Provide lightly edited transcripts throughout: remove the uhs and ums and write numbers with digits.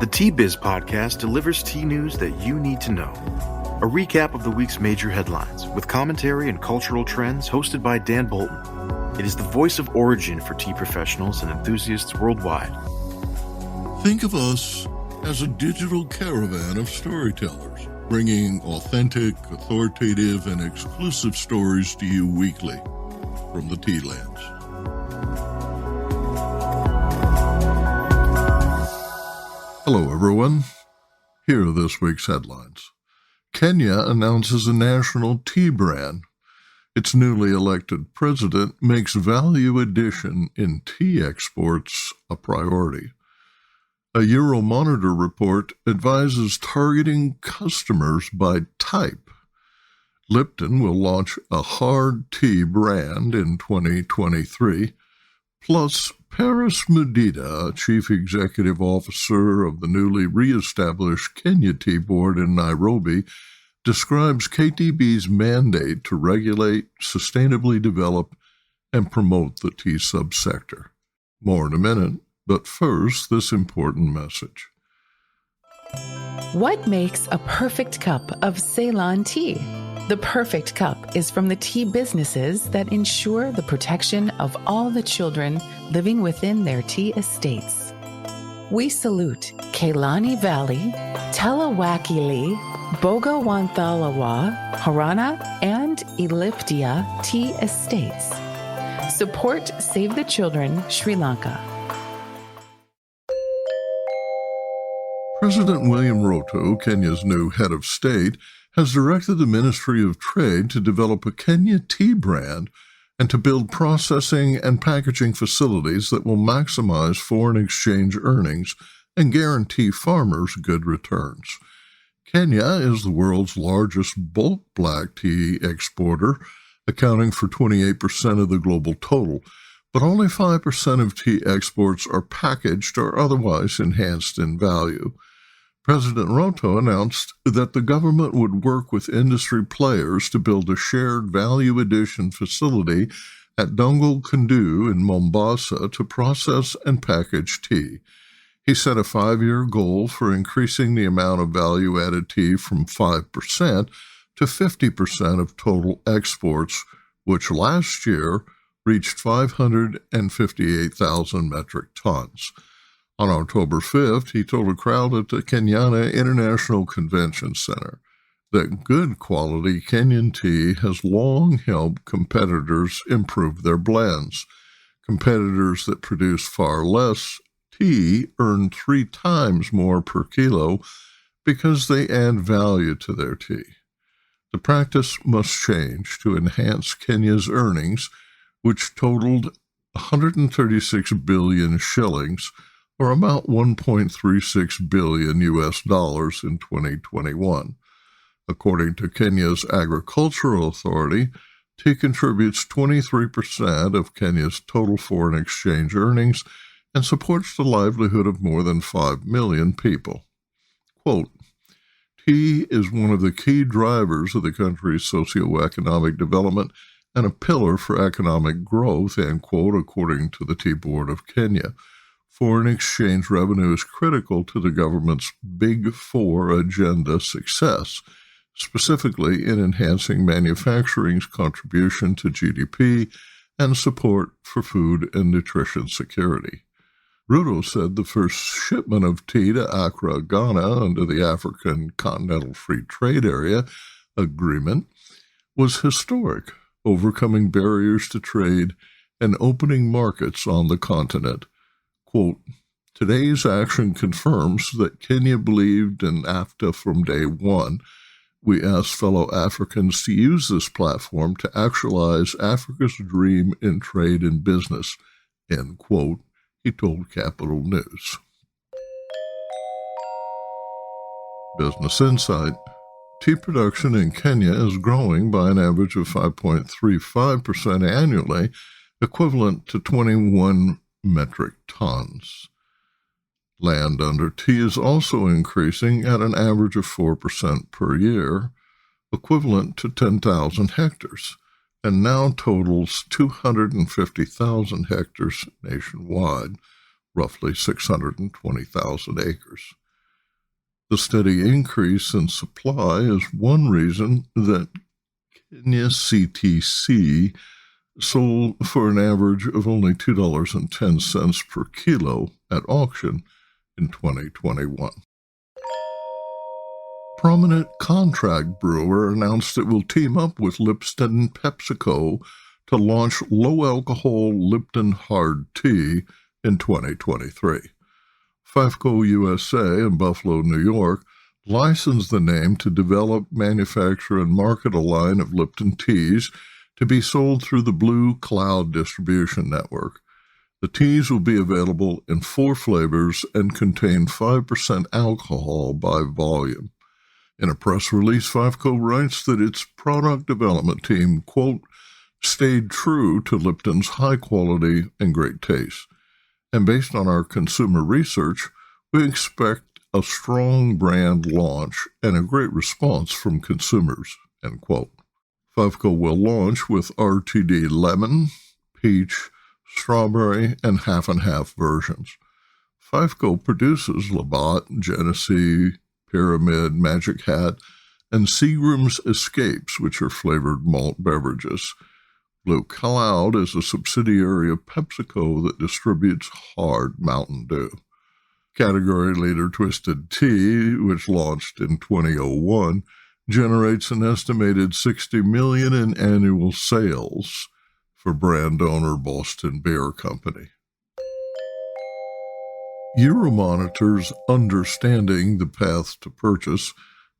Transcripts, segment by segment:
The Tea Biz podcast delivers tea news that you need to know. A recap of the week's major headlines with commentary and cultural trends hosted by Dan Bolton. It is the voice of origin for tea professionals and enthusiasts worldwide. Think of us as a digital caravan of storytellers, bringing authentic, authoritative, and exclusive stories to you weekly from the tea lands. Hello, everyone. Here are this week's headlines. Kenya announces a national tea brand. Its newly elected president makes value addition in tea exports a priority. A Euromonitor report advises targeting customers by type. Lipton will launch a hard tea brand in 2023. Plus, Peris Mudida, Chief Executive Officer of the newly re-established Kenya Tea Board in Nairobi, describes KTB's mandate to regulate, sustainably develop, and promote the tea subsector. More in a minute, but first, this important message. What makes a perfect cup of Ceylon tea? The perfect cup is from the tea businesses that ensure the protection of all the children living within their tea estates. We salute Kailani Valley, Telawakili, Bogawantalawa, Harana, and Eliptia tea estates. Support Save the Children, Sri Lanka. President William Ruto, Kenya's new head of state, has directed the Ministry of Trade to develop a Kenya tea brand and to build processing and packaging facilities that will maximize foreign exchange earnings and guarantee farmers good returns. Kenya is the world's largest bulk black tea exporter, accounting for 28% of the global total, but only 5% of tea exports are packaged or otherwise enhanced in value. President Ruto announced that the government would work with industry players to build a shared value addition facility at Dongle Kundu in Mombasa to process and package tea. He set a 5-year goal for increasing the amount of value-added tea from 5% to 50% of total exports, which last year reached 558,000 metric tons. On October 5th, he told a crowd at the Kenyatta International Convention Center that good quality Kenyan tea has long helped competitors improve their blends. Competitors that produce far less tea earn 3 times more per kilo because they add value to their tea. The practice must change to enhance Kenya's earnings, which totaled 136 billion shillings, or about $1.36 billion in 2021. According to Kenya's Agricultural Authority, tea contributes 23% of Kenya's total foreign exchange earnings and supports the livelihood of more than 5 million people. Quote, tea is one of the key drivers of the country's socioeconomic development and a pillar for economic growth, end quote, according to the Tea Board of Kenya. Foreign exchange revenue is critical to the government's Big Four agenda success, specifically in enhancing manufacturing's contribution to GDP and support for food and nutrition security. Ruto said the first shipment of tea to Accra, Ghana, under the African Continental Free Trade Area Agreement was historic, overcoming barriers to trade and opening markets on the continent. Quote, today's action confirms that Kenya believed in AfTA from day one. We ask fellow Africans to use this platform to actualize Africa's dream in trade and business, end quote, he told Capital News. Business Insight. Tea production in Kenya is growing by an average of 5.35% annually, equivalent to 21 metric tons. Land under tea is also increasing at an average of 4% per year, equivalent to 10,000 hectares, and now totals 250,000 hectares nationwide, roughly 620,000 acres. The steady increase in supply is one reason that Kenya CTC sold for an average of only $2.10 per kilo at auction in 2021. Prominent contract brewer announced it will team up with Lipton and PepsiCo to launch low-alcohol Lipton hard tea in 2023. FIFCO USA in Buffalo, New York, licensed the name to develop, manufacture, and market a line of Lipton teas to be sold through the Blue Cloud distribution network. The teas will be available in 4 flavors and contain 5% alcohol by volume. In a press release, FIFCO writes that its product development team, quote, stayed true to Lipton's high quality and great taste. And based on our consumer research, we expect a strong brand launch and a great response from consumers, end quote. FIFCO will launch with RTD lemon, peach, strawberry, and half-and-half versions. FIFCO produces Labatt, Genesee, Pyramid, Magic Hat, and Seagram's Escapes, which are flavored malt beverages. Blue Cloud is a subsidiary of PepsiCo that distributes hard Mountain Dew. Category leader Twisted Tea, which launched in 2001, generates an estimated $60 million in annual sales for brand owner Boston Beer Company. Euromonitor's Understanding the Path to Purchase,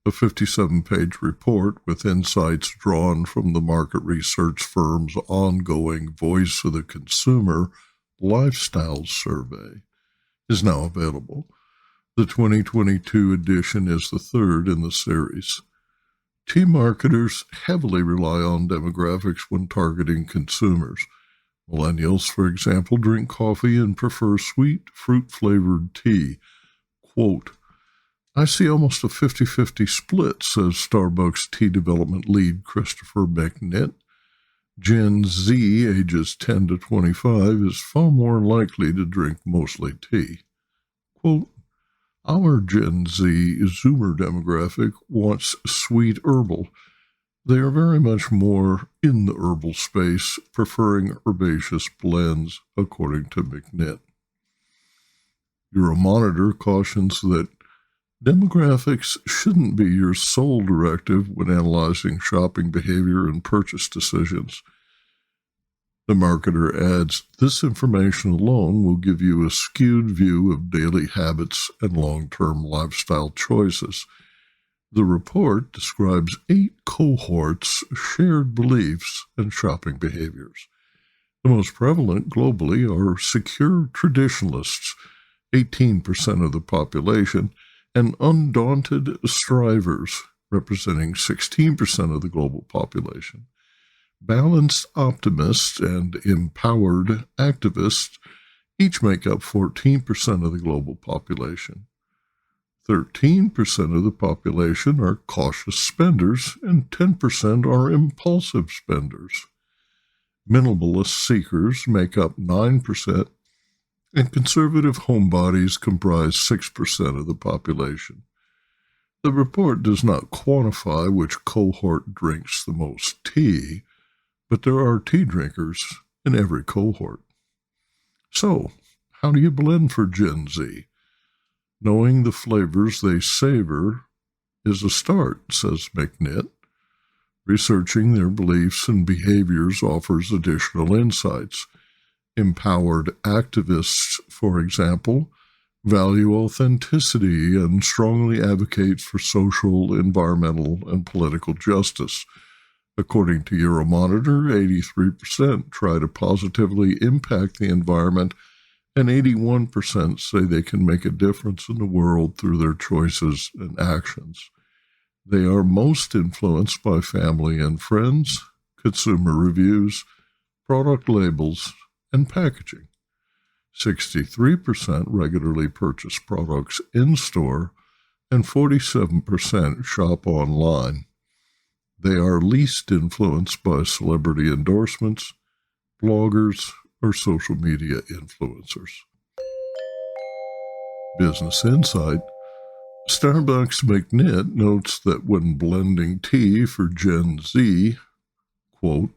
a 57-page report with insights drawn from the market research firm's ongoing Voice of the Consumer Lifestyle Survey, is now available. The 2022 edition is the third in the series. Tea marketers heavily rely on demographics when targeting consumers. Millennials, for example, drink coffee and prefer sweet, fruit-flavored tea. Quote, I see almost a 50-50 split, says Starbucks tea development lead Christopher McNitt. Gen Z, ages 10 to 25, is far more likely to drink mostly tea. Quote, our Gen Z Zoomer demographic wants sweet herbal. They are very much more in the herbal space, preferring herbaceous blends, according to McNitt. Euromonitor cautions that demographics shouldn't be your sole directive when analyzing shopping behavior and purchase decisions. The marketer adds, this information alone will give you a skewed view of daily habits and long-term lifestyle choices. The report describes 8 cohorts, shared beliefs, and shopping behaviors. The most prevalent globally are secure traditionalists, 18% of the population, and undaunted strivers, representing 16% of the global population. Balanced optimists and empowered activists each make up 14% of the global population. 13% of the population are cautious spenders, and 10% are impulsive spenders. Minimalist seekers make up 9%, and conservative homebodies comprise 6% of the population. The report does not quantify which cohort drinks the most tea, but there are tea drinkers in every cohort. So, how do you blend for Gen Z? Knowing the flavors they savor is a start, says McNitt. Researching their beliefs and behaviors offers additional insights. Empowered activists, for example, value authenticity and strongly advocate for social, environmental, and political justice. According to Euromonitor, 83% try to positively impact the environment, and 81% say they can make a difference in the world through their choices and actions. They are most influenced by family and friends, consumer reviews, product labels, and packaging. 63% regularly purchase products in-store, and 47% shop online. They are least influenced by celebrity endorsements, bloggers, or social media influencers. Business Insight, Starbucks McNitt notes that when blending tea for Gen Z, quote,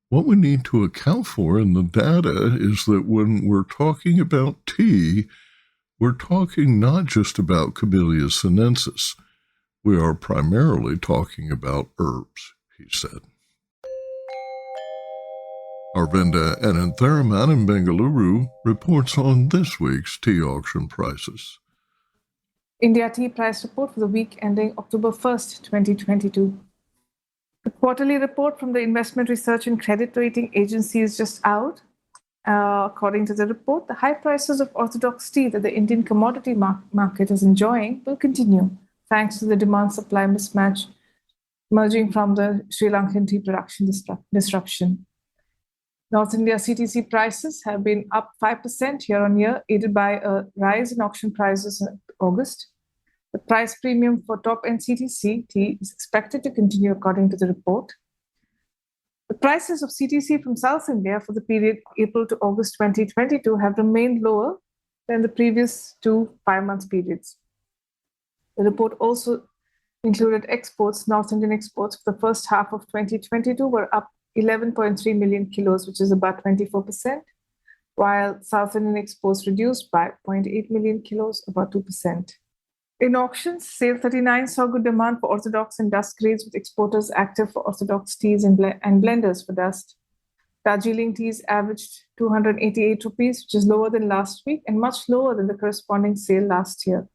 what we need to account for in the data is that when we're talking about tea, we're talking not just about Camellia sinensis. We are primarily talking about herbs, he said. Arvinda Anantharaman in Bengaluru reports on this week's tea auction prices. India Tea Price Report for the week ending October 1st, 2022. The quarterly report from the Investment Research and Credit Rating Agency is just out. According to the report, the high prices of orthodox tea that the Indian commodity market is enjoying will continue, thanks to the demand-supply mismatch emerging from the Sri Lankan tea production disruption. North India CTC prices have been up 5% year-on-year, aided by a rise in auction prices in August. The price premium for top-end CTC tea is expected to continue according to the report. The prices of CTC from South India for the period April to August 2022 have remained lower than the previous 2 5-month periods. The report also included exports. North Indian exports for the first half of 2022 were up 11.3 million kilos, which is about 24%, while South Indian exports reduced by 0.8 million kilos, about 2%. In auctions, Sale 39 saw good demand for orthodox and dust grades, with exporters active for orthodox teas and blenders for dust. Darjeeling teas averaged 288 rupees, which is lower than last week and much lower than the corresponding sale last year.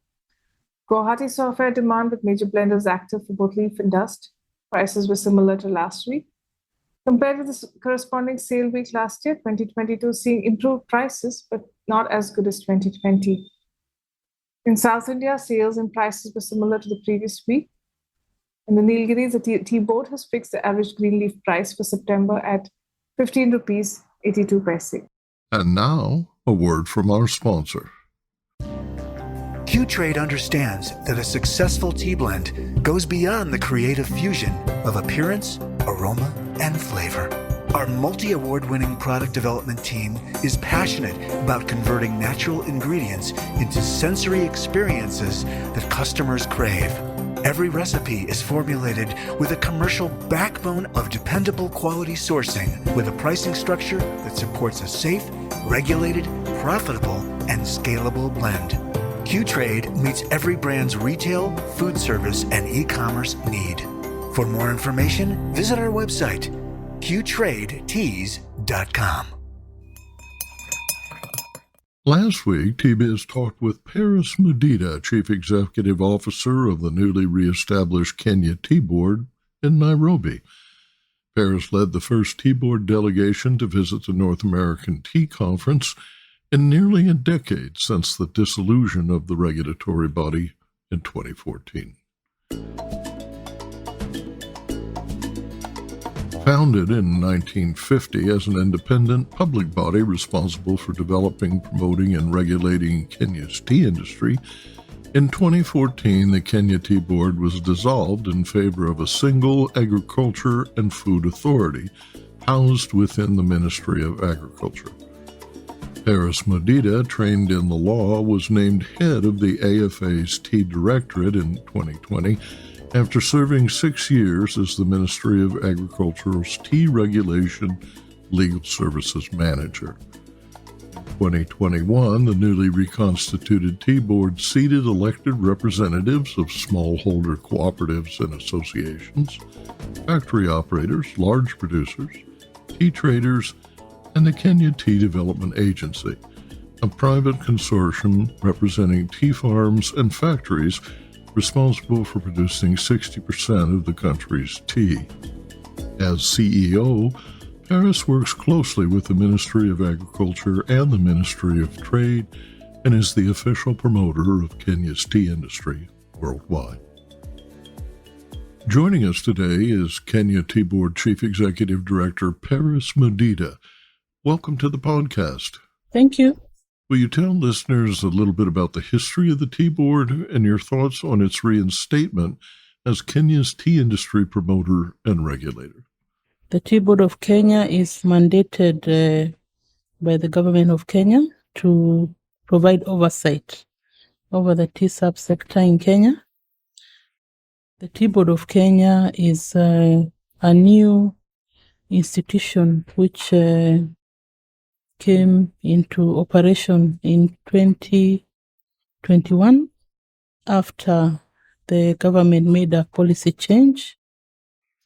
Guwahati saw fair demand with major blenders active for both leaf and dust. Prices were similar to last week. Compared with the corresponding sale week last year, 2022 seeing improved prices, but not as good as 2020. In South India, sales and prices were similar to the previous week. In the Nilgiris, the tea board has fixed the average green leaf price for September at 15 rupees 82 paise. And now, a word from our sponsor. Q-Trade understands that a successful tea blend goes beyond the creative fusion of appearance, aroma, and flavor. Our multi-award-winning product development team is passionate about converting natural ingredients into sensory experiences that customers crave. Every recipe is formulated with a commercial backbone of dependable quality sourcing, with a pricing structure that supports a safe, regulated, profitable, and scalable blend. Q-Trade meets every brand's retail, food service, and e-commerce need. For more information, visit our website, qtradeteas.com. Last week, TBiz talked with Peris Mudida, Chief Executive Officer of the newly re-established Kenya Tea Board in Nairobi. Peris led the first Tea Board delegation to visit the North American Tea Conference in nearly a decade since the dissolution of the regulatory body in 2014. Founded in 1950 as an independent public body responsible for developing, promoting, and regulating Kenya's tea industry, in 2014 the Kenya Tea Board was dissolved in favor of a single agriculture and food authority housed within the Ministry of Agriculture. Peris Mudida, trained in the law, was named head of the AFA's Tea Directorate in 2020 after serving 6 years as the Ministry of Agriculture's Tea Regulation Legal Services Manager. In 2021, the newly reconstituted Tea Board seated elected representatives of smallholder cooperatives and associations, factory operators, large producers, tea traders, and the Kenya Tea Development Agency, a private consortium representing tea farms and factories responsible for producing 60% of the country's tea. As CEO, Peris works closely with the Ministry of Agriculture and the Ministry of Trade and is the official promoter of Kenya's tea industry worldwide. Joining us today is Kenya Tea Board Chief Executive Director Peris Mudida. Welcome to the podcast. Thank you. Will you tell listeners a little bit about the history of the Tea Board and your thoughts on its reinstatement as Kenya's tea industry promoter and regulator? The Tea Board of Kenya is mandated by the government of Kenya to provide oversight over the tea subsector in Kenya. The Tea Board of Kenya is a new institution which came into operation in 2021 after the government made a policy change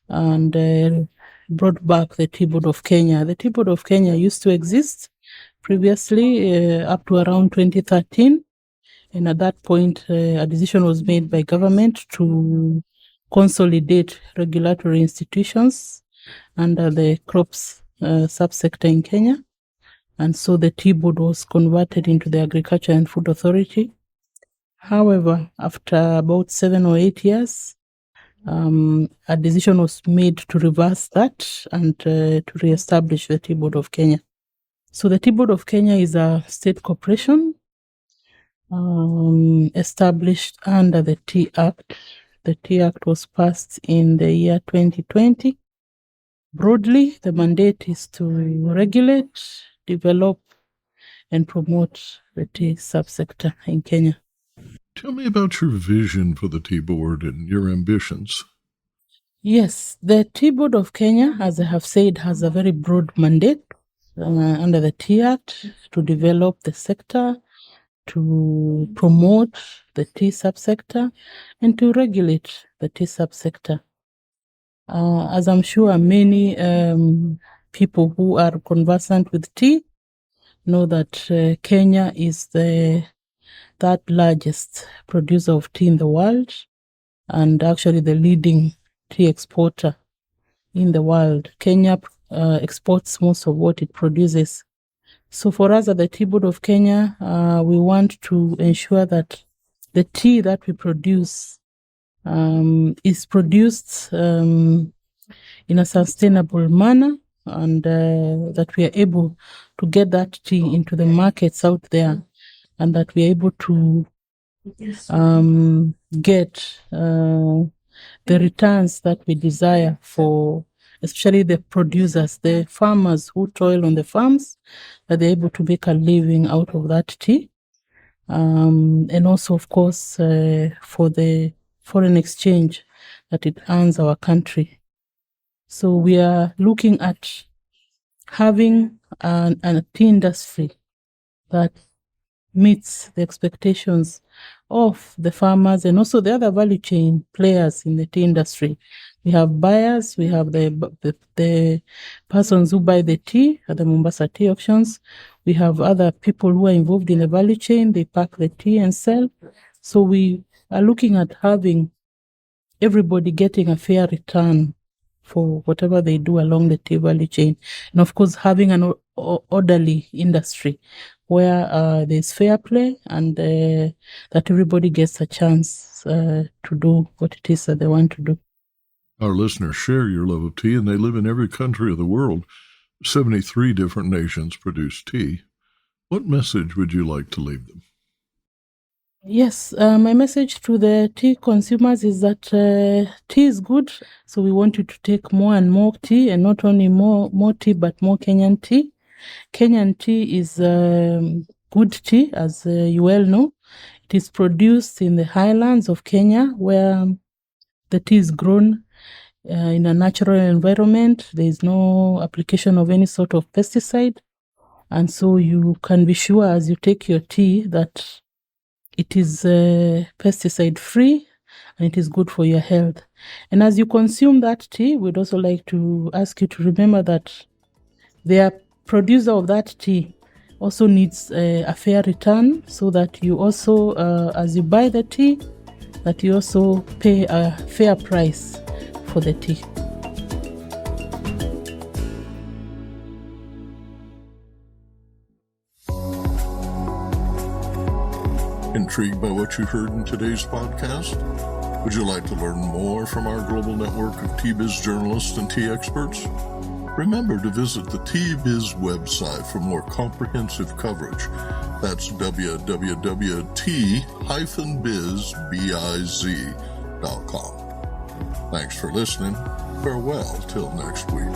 and brought back the Tea Board of Kenya. The Tea Board of Kenya used to exist previously up to around 2013. And at that point, a decision was made by government to consolidate regulatory institutions under the crops subsector in Kenya. And so the Tea Board was converted into the Agriculture and Food Authority. However, after about 7 or 8 years, a decision was made to reverse that and to re-establish the Tea Board of Kenya. So the Tea Board of Kenya is a state corporation established under the Tea Act. The Tea Act was passed in the year 2020. Broadly, the mandate is to regulate, develop, and promote the tea subsector in Kenya. Tell me about your vision for the Tea Board and your ambitions. Yes, the Tea Board of Kenya, as I have said, has a very broad mandate under the Tea Act to develop the sector, to promote the tea subsector, and to regulate the tea subsector. As I'm sure many people who are conversant with tea know that Kenya is the third largest producer of tea in the world and actually the leading tea exporter in the world. Kenya exports most of what it produces. So for us at the Tea Board of Kenya, we want to ensure that the tea that we produce is produced in a sustainable manner and that we are able to get that tea into the markets out there and that we are able to get the returns that we desire for especially the producers, the farmers who toil on the farms, that they're able to make a living out of that tea. And also, of course, for the foreign exchange that it earns our country. So we are looking at having a tea industry that meets the expectations of the farmers and also the other value chain players in the tea industry. We have buyers, we have the persons who buy the tea at the Mombasa tea auctions. We have other people who are involved in the value chain, they pack the tea and sell. So we are looking at having everybody getting a fair return for whatever they do along the tea value chain. And of course, having an orderly industry where there's fair play and that everybody gets a chance to do what it is that they want to do. Our listeners share your love of tea, and they live in every country of the world. 73 different nations produce tea. What message would you like to leave them? Yes, my message to the tea consumers is that tea is good. So we want you to take more and more tea, and not only more tea, but more Kenyan tea. Kenyan tea is good tea, as you well know. It is produced in the highlands of Kenya, where the tea is grown in a natural environment. There is no application of any sort of pesticide. And so you can be sure as you take your tea that it is pesticide free and it is good for your health. And as you consume that tea, we'd also like to ask you to remember that the producer of that tea also needs a fair return, so that you also, as you buy the tea, that you also pay a fair price for the tea. Intrigued by what you heard in today's podcast? Would you like to learn more from our global network of Tea-Biz journalists and tea experts? Remember to visit the Tea-Biz website for more comprehensive coverage. That's www.t-biz.com. Thanks for listening. Farewell till next week.